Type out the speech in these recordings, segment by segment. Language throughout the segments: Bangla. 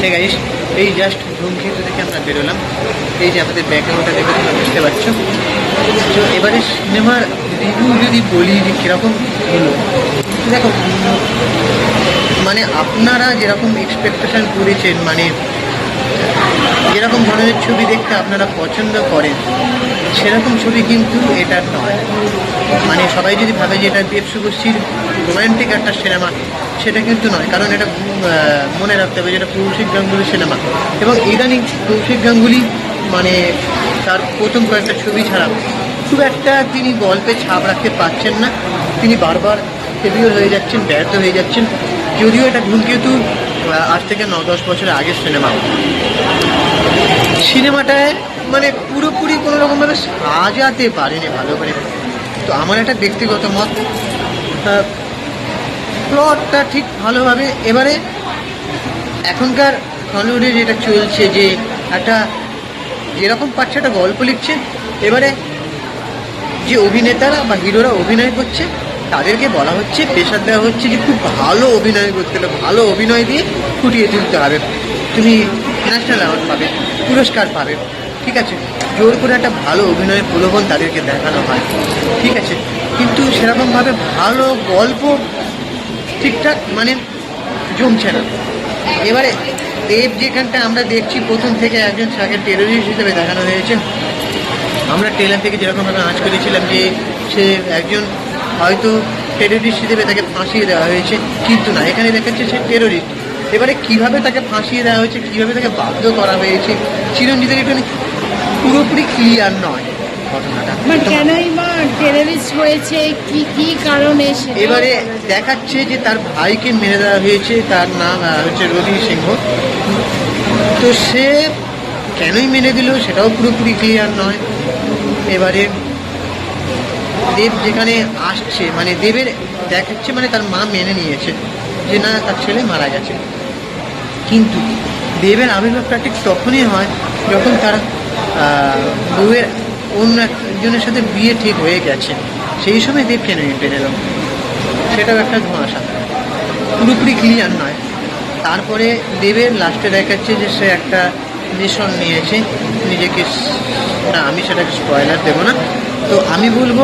ঠিক আছে, এই জাস্ট ধূমকেতু থেকে আমরা বেরোলাম। এই যে আমাদের ব্যাকগ্রাউন্ডটা দেখে তোমরা বুঝতে পারছো। তো এবারে সিনেমার রিভিউ যদি বলি যে কীরকম হলো, দেখো মানে আপনারা যেরকম এক্সপেকটেশন করেছেন, মানে যেরকম ধরনের ছবি দেখতে আপনারা পছন্দ করেন, সেরকম ছবি কিন্তু এটা নয়। মানে সবাই যদি ভাবে যে এটা দেব শুভশ্রীর রোম্যান্টিক একটা সিনেমা, সেটা কিন্তু নয়। কারণ এটা মনে রাখতে হবে যেটা কৌশিক গাঙ্গুলির সিনেমা, এবং ইদানিং কৌশিক গাঙ্গুলি মানে তার প্রথম কয়েকটা ছবি ছাড়া খুব একটা তিনি গল্পে ছাপ রাখতে পারছেন না। তিনি বারবার ফেলিওর হয়ে যাচ্ছেন, ব্যর্থ হয়ে যাচ্ছেন। যদিও এটা ধূমকেতু আজ থেকে 9-10 বছরের আগের সিনেমাটায় মানে পুরোপুরি কোনো রকমভাবে সাজাতে পারেনি ভালো করে। তো আমার একটা ব্যক্তিগত মত, প্লটটা ঠিক ভালোভাবে এবারে এখনকার হলিউডে যেটা চলছে যে একটা যেরকম পাচ্ছে একটা গল্প লিখছে, এবারে যে অভিনেতারা বা হিরোরা অভিনয় করছে তাদেরকে বলা হচ্ছে, প্রেশার দেওয়া হচ্ছে যে খুব ভালো অভিনয় করতে হবে, ভালো অভিনয় দিয়ে ফুটিয়ে তুলতে হবে, তুমি ন্যাশনাল অ্যাওয়ার্ড পাবে, পুরস্কার পাবে। ঠিক আছে, জোর করে একটা ভালো অভিনয়ের প্রলোভন তাদেরকে দেখানো হয়, ঠিক আছে, কিন্তু সেরকমভাবে ভালো গল্প ঠিকঠাক মানে জমছে না। এবারে দেব যেখানটা আমরা দেখছি প্রথম থেকে একজন তাকে টেরোরিস্ট হিসেবে দেখানো হয়েছে। আমরা ট্রেলার থেকে যেরকমভাবে আঁচ করেছিলাম যে সে একজন হয়তো টেরোরিস্ট হিসেবে তাকে ফাঁসিয়ে দেওয়া হয়েছে, কিন্তু না, এখানে দেখাচ্ছে সে টেরোরিস্ট। এবারে কিভাবে তাকে ফাঁসিয়ে দেওয়া হয়েছে, কীভাবে তাকে বাধ্য করা হয়েছে, চিরঞ্জিতের এখানে পুরোপুরি ক্লিয়ার নয় ঘটনাটা। কেনই বা টেররিস্ট হয়েছে, কি কারণে এবারে দেখাচ্ছে যে তার ভাইকে মেরে দেওয়া হয়েছে, তার নাম হচ্ছে রবি সিংহ। তো সে কেনই মেনে দিল সেটাও পুরোপুরি ক্লিয়ার নয়। এবারে দেব যেখানে আসছে মানে দেবের দেখাচ্ছে মানে তার মা মেনে নিয়েছে যে না তার ছেলে মারা গেছে, কিন্তু দেবের আবির্ভাবটা ঠিক তখনই হয় যখন তার বউয়ের অন্য একজনের সাথে বিয়ে ঠিক হয়ে গেছে। সেই সময় দেব কেন মেনে এলো, সেটাও একটা ধোঁয়াশা, পুরোপুরি ক্লিয়ার নয়। তারপরে দেবের লাস্টে দেখাচ্ছে যে সে একটা মিশন নিয়েছে নিজেকে, না আমি সেটাকে স্পয়লার দেবো না। তো আমি বলবো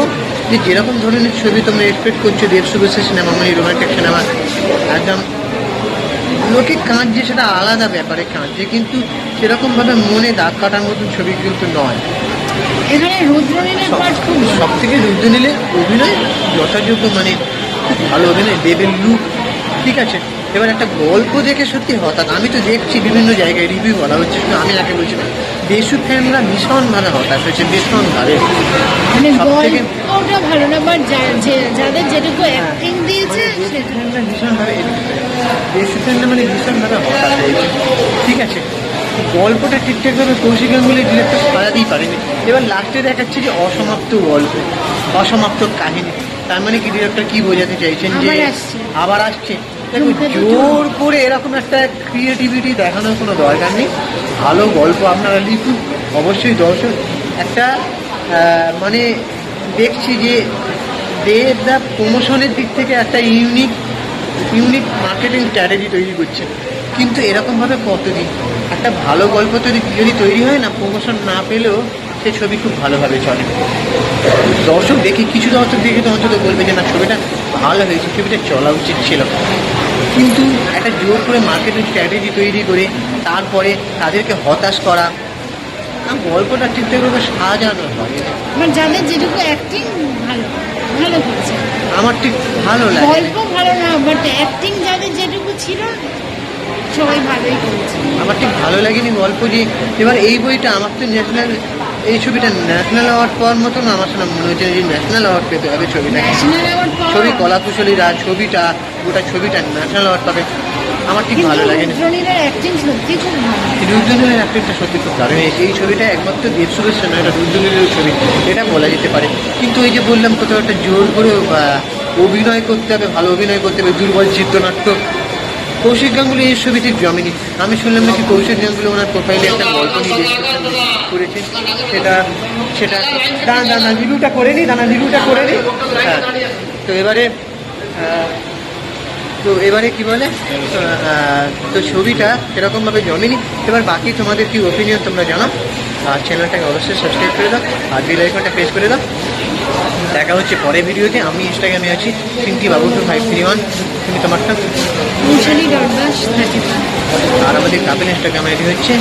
যে যেরকম ধরনের ছবি তোমরা এক্সপেক্ট করছো দেব শুভশ্রী সিনেমা মানে রোমান্টিক সিনেমা, একদম লোকে কাঁদছে সেটা আলাদা ব্যাপারে কাঁদছে, কিন্তু সেরকমভাবে মনে দাগ কাটার মতন ছবি কিন্তু নয়। এখানে রুদ্রনীলের পার্ট খুব সব থেকে রুদ্রনীলের অভিনয় যথাযোগ্য, মানে খুব ভালো অভিনয়, দেবের লুক ঠিক আছে। এবার একটা গল্প দেখে সত্যি হঠাৎ আমি তো দেখছি বিভিন্ন জায়গায় রিভিউ বলা হচ্ছে, কিন্তু আমি আগে বলছি না, দেশু ফ্যানরা ভীষণভাবে হতাশ হয়েছে, ভীষণভাবে। মানে গল্পটা ভালো না, বাট যাদের যেটুকু অ্যাক্টিং দিয়েছে ভীষণভাবে দেশু ফ্যানরা মানে ভীষণভাবে হতাশ হয়েছে, ঠিক আছে। গল্পটা ঠিকঠাকভাবে কৌশিক গাঙ্গুলি ডিরেক্টর সাজাতেই পারেনি। এবার লাস্টে দেখাচ্ছে যে অসমাপ্ত গল্প, অসমাপ্ত কাহিনী। তার মানে কি ডিরেক্টর কি বোঝাতে চাইছেন যে আবার আসছে? দেখো, জোর করে এরকম একটা ক্রিয়েটিভিটি দেখানোর কোনো দরকার নেই। ভালো গল্প আপনারা লিখুন, অবশ্যই দর্শক একটা মানে দেখছি যে দেবদা প্রমোশনের দিক থেকে একটা ইউনিক মার্কেটিং স্ট্র্যাটেজি তৈরি করছে, কিন্তু এরকমভাবে কতদিন একটা ভালো গল্প যদি তৈরি হয় না, প্রমোশন না পেলেও সে ছবি খুব ভালোভাবে চলে। দর্শক দেখে কিছু দর্শক দেখে তো অন্তত বলবে যে না ছবিটা ভালো হয়েছে, ছবিটা চলা উচিত ছিল। কিন্তু একটা জোর করে মার্কেটিং স্ট্র্যাটেজি তৈরি করে তারপরে তাদেরকে হতাশ করা, গল্পটা ঠিকঠাকভাবে সাজানো হয়। যাদের যেটুকু অ্যাক্টিং ভালো করেছে আমার ঠিক ভালো লাগে, গল্প ভালো না, বাট অ্যাক্টিং যাদের যেটুকু ছিল সবাই ভালোই করেছে। আমার ঠিক ভালো লাগেনি গল্প যে। এবার এই বইটা আমার তো ন্যাশনাল, এই ছবিটা ন্যাশনাল অ্যাওয়ার্ড পাওয়ার মতো না, আমার শোনা মনে হচ্ছে যে ন্যাশনাল অ্যাওয়ার্ড পেতে হবে ছবিটা। ছবি কলাকুশলীরা ছবিটা গোটা ছবিটা ন্যাশনাল অ্যাওয়ার্ড পাবে, আমার ঠিক ভালো লাগেনি। রুদ্রনীলের অ্যাক্টিং সত্যি খুব ভালো, রুদ্রনীলের অ্যাক্টিংটা সত্যি খুব দারুণ হয়েছে। এই ছবিটা একমাত্র দেব শুভশ্রী নয়, এটা রুদ্রনীলের ছবি, এটা বলা যেতে পারে। কিন্তু এই যে বললাম কোথাও একটা জোর করে অভিনয় করতে হবে, ভালো অভিনয় করতে হবে, দুর্বল চিত্রনাট্য। কৌশিক গাঙ্গুলি এই ছবি ঠিক জমেনি। আমি শুনলাম নাকি কৌশিক গাঙ্গুলি ওনার প্রোফাইলে একটা গল্প নিয়ে করেছে, সেটা দানা রিভিউটা করে নিই, হ্যাঁ। তো এবারে তো এবারে কি বলে তো ছবিটা সেরকমভাবে জমেনি। এবার বাকি তোমাদের কি ওপিনিয়ন তোমরা জানাও, আর চ্যানেলটাকে অবশ্যই সাবস্ক্রাইব করে দাও আর বেল আইকনটা প্রেস করে দাও। দেখা হচ্ছে পরের ভিডিওতে। আমি ইনস্টাগ্রামে আছি সিঙ্কি বাবু 2531, তুমি তোমারটা। উশানি ডটবাস 35। আর আমাদের কাপেল ইনস্টাগ্রাম আইডি হচ্ছে